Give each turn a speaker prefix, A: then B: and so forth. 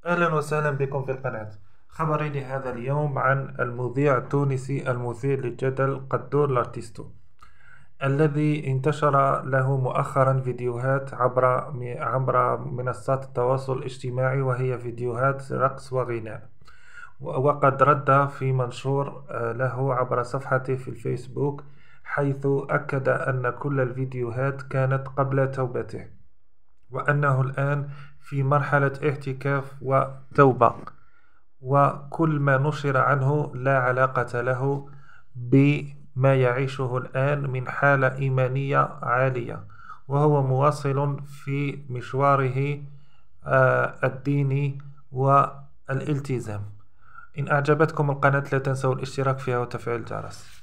A: أهلا وسهلا بكم في القناة. خبري لهذا اليوم عن المذيع التونسي المثير للجدل قدور لارتيستو، الذي انتشر له مؤخرا فيديوهات عبر منصات التواصل الاجتماعي، وهي فيديوهات رقص وغناء. وقد رد في منشور له عبر صفحته في الفيسبوك، حيث أكد أن كل الفيديوهات كانت قبل توبته، وأنه الآن في مرحلة اعتكاف وتوبة، وكل ما نشر عنه لا علاقة له بما يعيشه الآن من حالة إيمانية عالية، وهو مواصل في مشواره الديني والالتزام. إن أعجبتكم القناة لا تنسوا الاشتراك فيها وتفعيل الجرس.